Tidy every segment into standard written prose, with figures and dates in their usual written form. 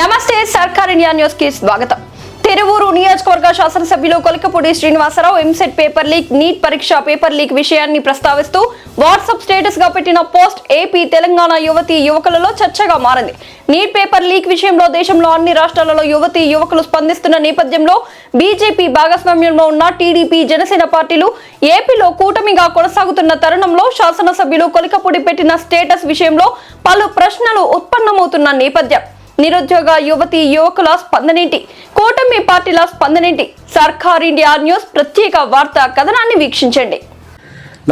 నమస్తే సర్కార్ India news కి స్వాగతం. తిరువూరు నియోజకవర్గ శాసనసభ్యులు Kolikapudi Srinivasarao EAMCET paper leak, NEET పరీక్ష పేపర్ లీక్ విషయాన్ని ప్రస్తావిస్తూ వాట్సాప్ స్టేటస్ గా పెట్టిన పోస్ట్ ఏపీ తెలంగాణ యువతీ యువకులలో చర్చగా మారింది. నీట్ పేపర్ లీక్ విషయంలో దేశంలో అన్ని రాష్ట్రాలలో యువతీ యువకులు స్పందిస్తున్న నేపథ్యంలో బీజేపీ భాగస్వామ్యంలో ఉన్న టీడీపీ, జనసేన పార్టీలు ఏపీలో కూటమిగా కొనసాగుతున్న తరుణంలో శాసనసభ్యులు కొలికపూడి పెట్టిన స్టేటస్ విషయంలో పలు ప్రశ్నలు ఉత్పన్నమవుతున్న నేపథ్యం. నిరుద్యోగ యువతీ యువకుల స్పందనేంటి, కూటమి పార్టీల స్పందనేంటి? సర్కార్ ఇండియా న్యూస్ ప్రత్యేక వార్తా కథనాన్ని వీక్షించండి.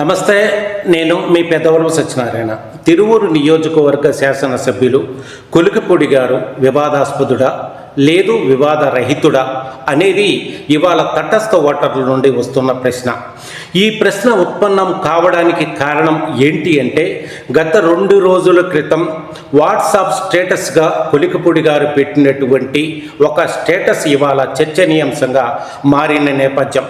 నమస్తే, నేను మీ పెద్దవరం సత్యనారాయణ. తిరువూరు నియోజకవర్గ శాసనసభ్యులు కొలికపూడి గారు వివాదాస్పదుడా లేదు వివాదరహితుడా అనేది ఇవాళ తటస్థ ఓటర్ల నుండి వస్తున్న ప్రశ్న. ఈ ప్రశ్న ఉత్పన్నం కావడానికి కారణం ఏంటి అంటే, గత 2 రోజుల క్రితం వాట్సాప్ స్టేటస్గా కొలికపూడి గారు పెట్టినటువంటి ఒక స్టేటస్ ఇవాళ చర్చనీయాంశంగా మారిన నేపథ్యం.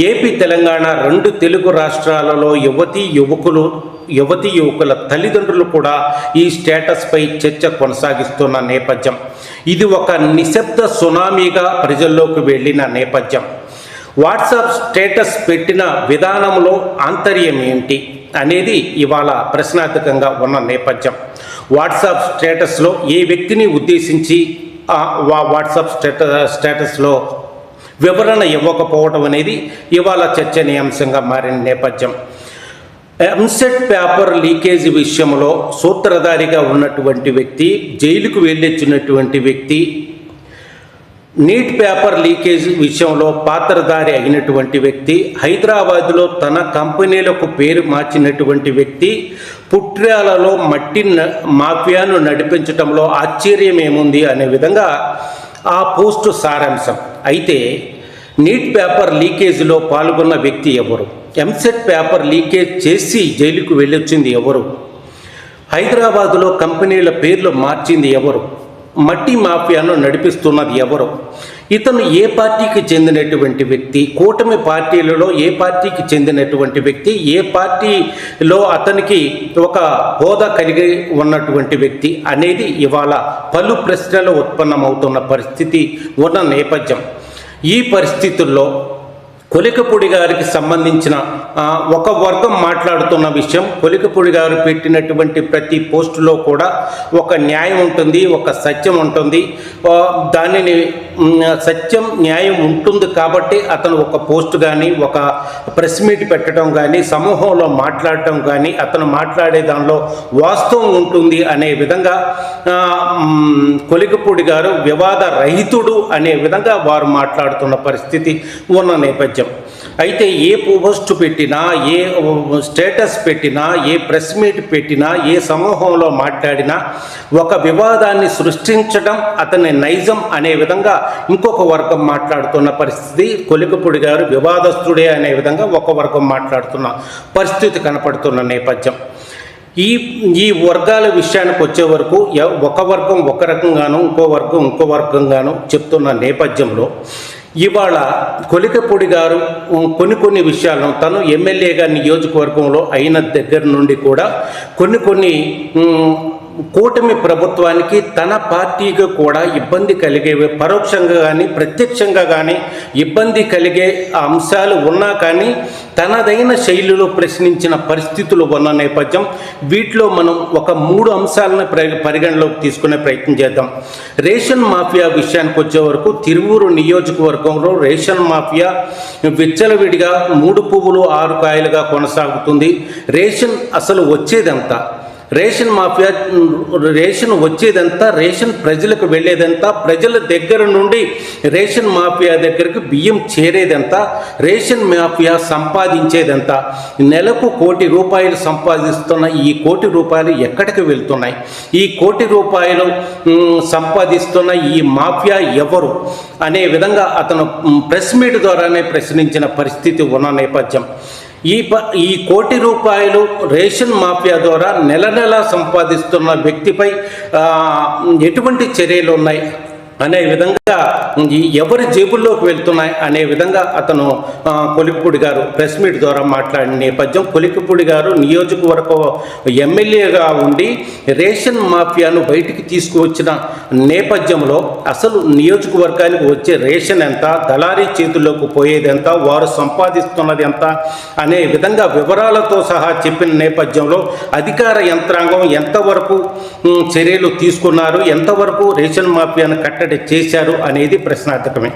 ఏపీ, తెలంగాణ 2 తెలుగు రాష్ట్రాలలో యువతీ యువకుల తల్లిదండ్రులు కూడా ఈ స్టేటస్పై చర్చ కొనసాగిస్తున్న నేపథ్యం. ఇది ఒక నిశ్శబ్ద సునామీగా ప్రజల్లోకి వెళ్ళిన నేపథ్యం. వాట్సాప్ స్టేటస్ పెట్టిన విధానంలో ఆంతర్యం ఏంటి అనేది ఇవాళ ప్రశ్నార్థకంగా ఉన్న నేపథ్యం. వాట్సాప్ స్టేటస్లో ఏ వ్యక్తిని ఉద్దేశించి వాట్సాప్ స్టేటస్లో వివరణ ఇవ్వకపోవడం అనేది ఇవాళ చర్చనీయాంశంగా మారిన నేపథ్యం. ఎంసెట్ పేపర్ లీకేజ్ విషయంలో సూత్రధారిగా ఉన్నటువంటి వ్యక్తి, జైలుకు వెళ్ళొచ్చినటువంటి వ్యక్తి, నీట్ పేపర్ లీకేజ్ విషయంలో పాత్రధారి అయినటువంటి వ్యక్తి, హైదరాబాదులో తన కంపెనీలకు పేరు మార్చినటువంటి వ్యక్తి, పుట్ర్యాలలో మట్టి మాఫియాను నడిపించడంలో ఆశ్చర్యం ఏముంది అనే విధంగా ఆ పోస్టు సారాంశం. అయితే నీట్ పేపర్ లీకేజీలో పాల్గొన్న వ్యక్తి ఎవరు? ఎంసెట్ పేపర్ లీకేజ్ చేసి జైలుకు వెళ్ళొచ్చింది ఎవరు? హైదరాబాదులో కంపెనీల పేర్లు మార్చింది ఎవరు? మట్టి మాఫియాను నడిపిస్తున్నది ఎవరు? ఇతను ఏ పార్టీకి చెందినటువంటి వ్యక్తి? కూటమి పార్టీలలో ఏ పార్టీకి చెందినటువంటి వ్యక్తి? ఏ పార్టీలో అతనికి ఒక హోదా కలిగి ఉన్నటువంటి వ్యక్తి అనేది ఇవాళ పలు ప్రశ్నలు ఉత్పన్నమవుతున్న పరిస్థితి ఉన్న నేపథ్యం. ఈ పరిస్థితుల్లో కొలికపూడి గారికి సంబంధించిన ఒక వర్గం మాట్లాడుతున్న విషయం, కొలికపూడి గారు పెట్టినటువంటి ప్రతి పోస్టులో కూడా ఒక న్యాయం ఉంటుంది, ఒక సత్యం ఉంటుంది. దానిని సత్యం, న్యాయం ఉంటుంది కాబట్టి అతను ఒక పోస్ట్ కానీ, ఒక ప్రెస్ మీట్ పెట్టడం కానీ, సమూహంలో మాట్లాడటం కానీ, అతను మాట్లాడే దానిలో వాస్తవం ఉంటుంది అనే విధంగా కొలికపూడి గారు వివాద రహితుడు అనే విధంగా వారు మాట్లాడుతున్న పరిస్థితి ఉన్న నేపథ్యం. అయితే ఏ పోస్ట్ పెట్టినా, ఏ స్టేటస్ పెట్టినా, ఏ ప్రెస్ మీట్ పెట్టినా, ఏ సమూహంలో మాట్లాడినా ఒక వివాదాన్ని సృష్టించడం అతని నైజం అనే విధంగా ఇంకొక వర్గం మాట్లాడుతున్న పరిస్థితి. కొలికపూడి గారు వివాదస్తుడే అనే విధంగా ఒక వర్గం మాట్లాడుతున్న పరిస్థితి కనపడుతున్న నేపథ్యం. ఈ వర్గాల విషయానికి వచ్చే వరకు ఒక వర్గం ఒక రకంగాను, ఇంకో వర్గంగాను చెప్తున్న నేపథ్యంలో ఇవాళ కొలికపూడి గారు కొన్ని విషయాలను తను ఎమ్మెల్యేగా నియోజకవర్గంలో అయిన దగ్గర నుండి కూడా కొన్ని కూటమి ప్రభుత్వానికి, తన పార్టీకి కూడా ఇబ్బంది కలిగే, పరోక్షంగా కానీ ప్రత్యక్షంగా కానీ ఇబ్బంది కలిగే అంశాలు ఉన్నా కానీ తనదైన శైలిలో ప్రశ్నించిన పరిస్థితులు ఉన్న నేపథ్యం. వీటిలో మనం ఒక 3 అంశాలను పరిగణలోకి తీసుకునే ప్రయత్నం చేద్దాం. రేషన్ మాఫియా విషయానికి వచ్చే వరకు తిరువూరు నియోజకవర్గంలో రేషన్ మాఫియా విచ్చలవిడిగా 3 పువ్వులు 6 కాయలుగా కొనసాగుతుంది. రేషన్ అసలు వచ్చేదంతా, రేషన్ మాఫియా రేషన్ వచ్చేదంతా, రేషన్ ప్రజలకు వెళ్ళేదంతా, ప్రజల దగ్గర నుండి రేషన్ మాఫియా దగ్గరికి బియ్యం చేరేదంతా, రేషన్ మాఫియా సంపాదించేదంతా. నెలకు 1 కోటి రూపాయలు సంపాదిస్తున్న ఈ 1 కోటి రూపాయలు ఎక్కడికి వెళ్తున్నాయి? ఈ 1 కోటి రూపాయలు సంపాదిస్తున్న ఈ మాఫియా ఎవరు అనే విధంగా అతను ప్రెస్ మీట్ ద్వారానే ప్రశ్నించిన పరిస్థితి ఉన్న నేపథ్యం. ఈ 1 కోటి రూపాయలు రేషన్ మాఫియా ద్వారా నెల సంపాదిస్తున్న వ్యక్తిపై ఎటువంటి చర్యలు ఉన్నాయి అనే విధంగా ఎవరి జేబుల్లోకి వెళ్తున్నాయి అనే విధంగా అతను కొలికిపూడి గారు ప్రెస్ మీట్ ద్వారా మాట్లాడిన నేపథ్యం. కొలికిపూడి గారు నియోజకవర్గ ఎమ్మెల్యేగా ఉండి రేషన్ మాఫియాను బయటికి తీసుకువచ్చిన నేపథ్యంలో అసలు నియోజకవర్గానికి వచ్చే రేషన్ ఎంత, దళారీ చేతుల్లోకి పోయేది ఎంత, వారు సంపాదిస్తున్నది ఎంత అనే విధంగా వివరాలతో సహా చెప్పిన నేపథ్యంలో అధికార యంత్రాంగం ఎంతవరకు చర్యలు తీసుకున్నారు, ఎంతవరకు రేషన్ మాఫియాను కట్టడి చేశారు అనేది ప్రశ్నార్థకమే.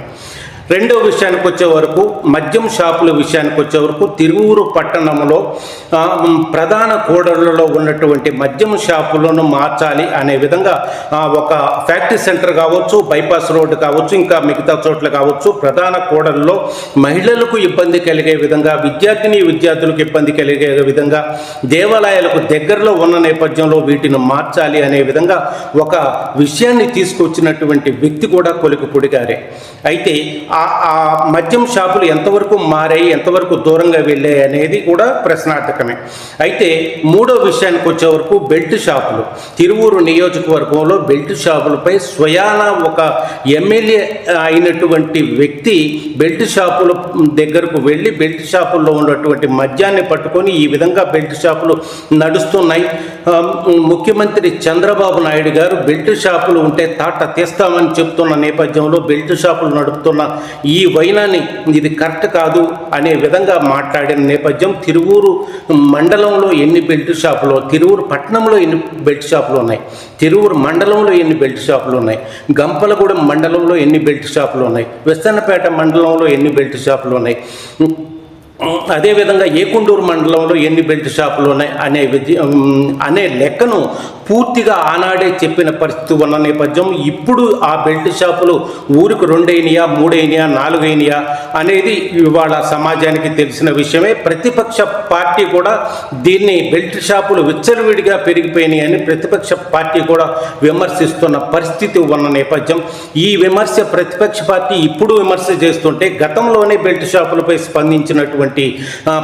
రెండో విషయానికి వచ్చే వరకు మద్యం షాపుల విషయానికి వచ్చే వరకు తిరువూరు పట్టణంలో ప్రధాన కూడళ్లలో ఉన్నటువంటి మద్యం షాపులను మార్చాలి అనే విధంగా ఒక ఫ్యాక్టరీ సెంటర్ కావచ్చు, బైపాస్ రోడ్డు కావచ్చు, ఇంకా మిగతా చోట్ల కావచ్చు, ప్రధాన కూడళ్లలో మహిళలకు ఇబ్బంది కలిగే విధంగా, విద్యార్థులకు ఇబ్బంది కలిగే విధంగా, దేవాలయాలకు దగ్గరలో ఉన్న నేపథ్యంలో వీటిని మార్చాలి అనే విధంగా ఒక విషయాన్ని తీసుకొచ్చినటువంటి వ్యక్తి కూడా కొలికిపూడి గారే. అయితే ఆ మద్యం షాపులు ఎంతవరకు మారాయి, ఎంతవరకు దూరంగా వెళ్ళాయి అనేది కూడా ప్రశ్నార్థకమే. అయితే మూడో విషయానికి వచ్చే వరకు బెల్ట్ షాపులు, తిరువూరు నియోజకవర్గంలో బెల్ట్ షాపులపై స్వయాన ఒక ఎమ్మెల్యే అయినటువంటి వ్యక్తి బెల్ట్ షాపుల దగ్గరకు వెళ్ళి బెల్ట్ షాపుల్లో ఉన్నటువంటి మద్యాన్ని పట్టుకొని ఈ విధంగా బెల్ట్ షాపులు నడుస్తున్నాయి, ముఖ్యమంత్రి చంద్రబాబు నాయుడు గారు బెల్ట్ షాపులు ఉంటే తాట తీస్తామని చెప్తున్న నేపథ్యంలో బెల్ట్ షాపులు నడుపుతున్న ఈ వైనాన్ని ఇది కరెక్ట్ కాదు అనే విధంగా మాట్లాడిన నేపథ్యం. తిరువూరు మండలంలో ఎన్ని బెల్ట్ షాపులు, తిరువూరు పట్టణంలో ఎన్ని బెల్ట్ షాపులు ఉన్నాయి, తిరువూరు మండలంలో ఎన్ని బెల్ట్ షాపులు ఉన్నాయి, గంపలగూడెం మండలంలో ఎన్ని బెల్ట్ షాపులు ఉన్నాయి, వెస్తన్నపేట మండలంలో ఎన్ని బెల్ట్ షాపులు ఉన్నాయి, అదేవిధంగా ఏకుండూరు మండలంలో ఎన్ని బెల్ట్ షాపులు ఉన్నాయి అనే లెక్కను పూర్తిగా ఆనాడే చెప్పిన పరిస్థితి ఉన్న నేపథ్యం. ఇప్పుడు ఆ బెల్ట్ షాపులు ఊరికి 2 అయినాయా, 3 అయినాయా, 4 అయినాయా అనేది ఇవాళ సమాజానికి తెలిసిన విషయమే. ప్రతిపక్ష పార్టీ కూడా దీన్ని బెల్ట్ షాపులు విచ్చలవిడిగా పెరిగిపోయినాయి అని ప్రతిపక్ష పార్టీ కూడా విమర్శిస్తున్న పరిస్థితి ఉన్న నేపథ్యం. ఈ విమర్శ ప్రతిపక్ష పార్టీ ఇప్పుడు విమర్శ చేస్తుంటే గతంలోనే బెల్ట్ షాపులపై స్పందించినటువంటి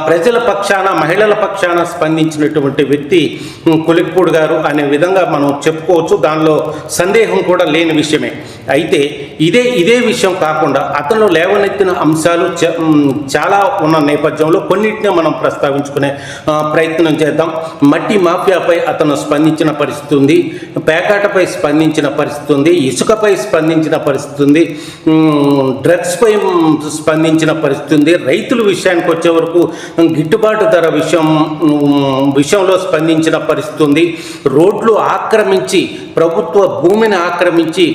ప్రజల పక్షాన, మహిళల పక్షాన స్పందించినటువంటి వ్యక్తి కొలికిపూడి గారు అనే విధంగా మనం చెప్పుకోవచ్చు. దానిలో సందేహం కూడా లేని విషయమే. అయితే ఇదే విషయం కాకుండా అతను లేవనెత్తిన అంశాలు చాలా ఉన్న నేపథ్యంలో కొన్నిటినే మనం ప్రస్తావించుకునే ప్రయత్నం చేద్దాం. మట్టి మాఫియాపై అతను స్పందించిన పరిస్థితి ఉంది, పేకాటపై స్పందించిన పరిస్థితి ఉంది, ఇసుకపై స్పందించిన పరిస్థితి ఉంది, డ్రగ్స్పై స్పందించిన పరిస్థితి ఉంది, రైతుల విషయానికి వచ్చే వరకు గిట్టుబాటు ధర విషయంలో స్పందించిన పరిస్థితి ఉంది, రోడ్లు ఆక్రమించి, ప్రభుత్వ భూమిని ఆక్రమించి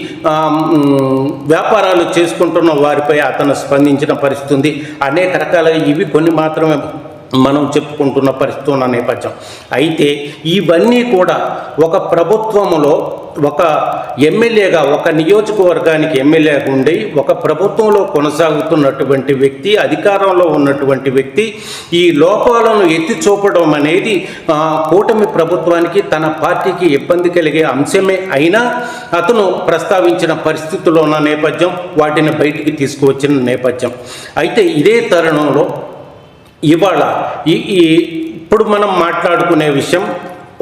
వ్యాపారాలు చేసుకుంటున్న వారిపై అతను స్పందించిన పరిస్థితి ఉంది. అనేక రకాల ఇవి కొన్ని మాత్రమే మనం చెప్పుకుంటున్న పరిస్థితి ఉన్న నేపథ్యం. అయితే ఇవన్నీ కూడా ఒక ప్రభుత్వంలో ఒక ఎమ్మెల్యేగా, ఒక నియోజకవర్గానికి ఎమ్మెల్యేగా ఉండి ఒక ప్రభుత్వంలో కొనసాగుతున్నటువంటి వ్యక్తి, అధికారంలో ఉన్నటువంటి వ్యక్తి ఈ లోపాలను ఎత్తి చూపడం అనేది కూటమి ప్రభుత్వానికి, తన పార్టీకి ఇబ్బంది కలిగే అంశమే అయినా అతను ప్రస్తావించిన పరిస్థితుల్లో ఉన్న నేపథ్యం, వాటిని బయటికి తీసుకువచ్చిన నేపథ్యం. అయితే ఇదే తరుణంలో ఇవాళ ఇప్పుడు మనం మాట్లాడుకునే విషయం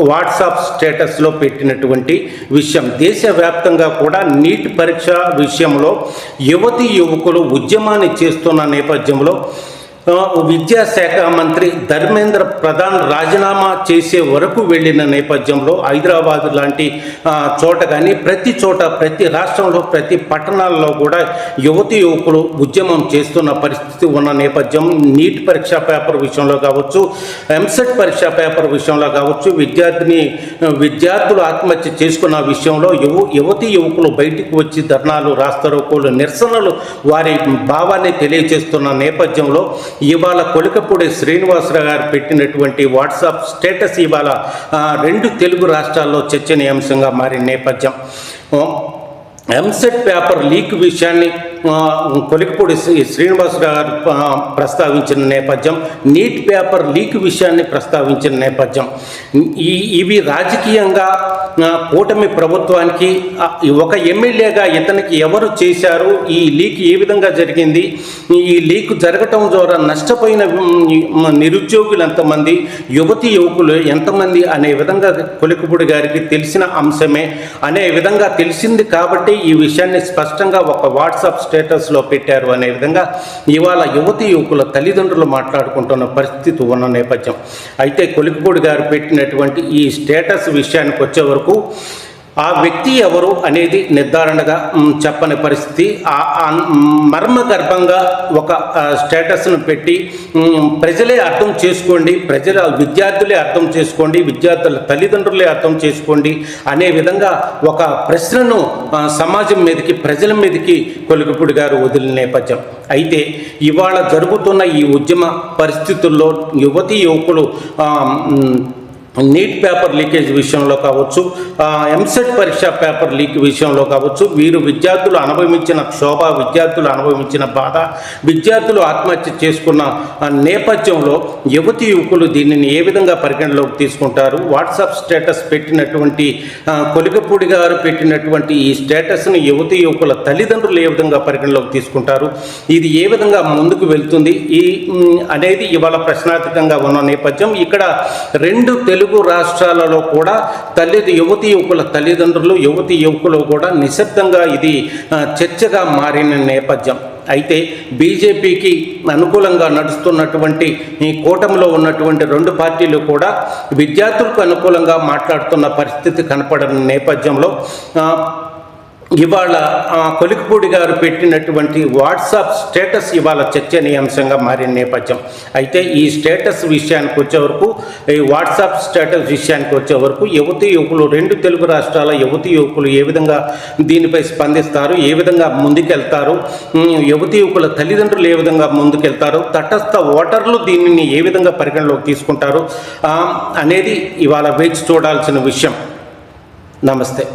వాట్సాప్ స్టేటస్లో పెట్టినటువంటి విషయం. దేశవ్యాప్తంగా కూడా నీట్ పరీక్ష విషయంలో యువతీ యువకులు ఉద్యమాన్ని చేస్తున్న నేపథ్యంలో విద్యాశాఖ మంత్రి ధర్మేంద్ర ప్రధాన్ రాజీనామా చేసే వరకు వెళ్ళిన నేపథ్యంలో హైదరాబాద్ లాంటి చోట కానీ ప్రతి చోట, ప్రతి రాష్ట్రంలో, ప్రతి పట్టణాల్లో కూడా యువతీ యువకులు ఉద్యమం చేస్తున్న పరిస్థితి ఉన్న నేపథ్యం. నీట్ పరీక్షా పేపర్ విషయంలో కావచ్చు, ఎంసెట్ పరీక్షా పేపర్ విషయంలో కావచ్చు, విద్యార్థులు ఆత్మహత్య చేసుకున్న విషయంలో యువతీ యువకులు బయటికి వచ్చి ధర్నాలు, రాస్తారోకోలు, నిరసనలు వారి భావాన్ని తెలియజేస్తున్న నేపథ్యంలో ఇవాళ కొలికిపూడి శ్రీనివాసరావు గారు పెట్టినటువంటి వాట్సాప్ స్టేటస్ ఇవాళ 2 తెలుగు రాష్ట్రాల్లో చర్చనీయాంశంగా మారిన నేపథ్యం. ఎంసెట్ పేపర్ లీక్ విషయాన్ని కొలికిపూడి శ్రీనివాస్ గారు ప్రస్తావించిన నేపథ్యం, నీట్ పేపర్ లీక్ విషయాన్ని ప్రస్తావించిన నేపథ్యం, ఇవి రాజకీయంగా కూటమి ప్రభుత్వానికి ఒక ఎమ్మెల్యేగా ఇతనికి ఎవరు చేశారు, ఈ లీక్ ఏ విధంగా జరిగింది, ఈ లీక్ జరగటం ద్వారా నష్టపోయిన నిరుద్యోగులు ఎంతమంది, యువతి యువకులు ఎంతమంది అనే విధంగా కొలికిపూడి గారికి తెలిసిన అంశమే అనే విధంగా తెలిసింది కాబట్టి ఈ విషయాన్ని స్పష్టంగా ఒక వాట్సాప్ స్టేటస్లో పెట్టారు అనే విధంగా ఇవాళ యువతి యువకుల తల్లిదండ్రులు మాట్లాడుకుంటున్న పరిస్థితి ఉన్న నేపథ్యం. అయితే కొలికిపూడి గారు పెట్టినటువంటి ఈ స్టేటస్ విషయానికి వచ్చే వరకు ఆ వ్యక్తి ఎవరు అనేది నిర్ధారణగా చెప్పని పరిస్థితి. మర్మగర్భంగా ఒక స్టేటస్ను పెట్టి ప్రజలే అర్థం చేసుకోండి, విద్యార్థులే అర్థం చేసుకోండి, విద్యార్థుల తల్లిదండ్రులే అర్థం చేసుకోండి అనే విధంగా ఒక ప్రశ్నను సమాజం మీదకి, ప్రజల మీదకి కొలికిపూడి గారు వదిలిన నేపథ్యం. అయితే ఇవాళ జరుగుతున్న ఈ ఉద్యమ పరిస్థితుల్లో యువతీ యువకులు నీట్ పేపర్ లీకేజ్ విషయంలో కావచ్చు, ఎంసెట్ పరీక్ష పేపర్ లీక్ విషయంలో కావచ్చు, వీరు విద్యార్థులు అనుభవించిన క్షోభ, విద్యార్థులు అనుభవించిన బాధ, విద్యార్థులు ఆత్మహత్య చేసుకున్న నేపథ్యంలో యువతి యువకులు దీనిని ఏ విధంగా పరిగణలోకి తీసుకుంటారు, వాట్సాప్ స్టేటస్ పెట్టినటువంటి కొలికిపూడి గారు పెట్టినటువంటి ఈ స్టేటస్ని యువతి యువకుల తల్లిదండ్రులు ఏ విధంగా పరిగణలోకి తీసుకుంటారు, ఇది ఏ విధంగా ముందుకు వెళ్తుంది అనేది ఇవాళ ప్రశ్నార్థకంగా ఉన్న నేపథ్యం. ఇక్కడ రెండు తెలుగు రాష్ట్రాలలో కూడా యువతి యువకుల తల్లిదండ్రులు, యువతి యువకులు కూడా నిశ్శబ్దంగా ఇది చర్చగా మారిన నేపథ్యం. అయితే బీజేపీకి అనుకూలంగా నడుస్తున్నటువంటి ఈ కూటమిలో ఉన్నటువంటి రెండు పార్టీలు కూడా విద్యార్థులకు అనుకూలంగా మాట్లాడుతున్న పరిస్థితి కనపడిన నేపథ్యంలో ఇవాళ కొలికిపూడి గారు పెట్టినటువంటి వాట్సాప్ స్టేటస్ ఇవాళ చర్చనీయాంశంగా మారిన నేపథ్యం. అయితే ఈ స్టేటస్ విషయానికి వచ్చే వరకు, ఈ వాట్సాప్ స్టేటస్ విషయానికి వచ్చే వరకు యువతి యువకులు, రెండు తెలుగు రాష్ట్రాల యువతి యువకులు ఏ విధంగా దీనిపై స్పందిస్తారు, ఏ విధంగా ముందుకెళ్తారు, యువతి యువకుల తల్లిదండ్రులు ఏ విధంగా ముందుకెళ్తారు, తటస్థ ఓటర్లు దీనిని ఏ విధంగా పరిగణలోకి తీసుకుంటారు అనేది ఇవాళ వేచి చూడాల్సిన విషయం. నమస్తే.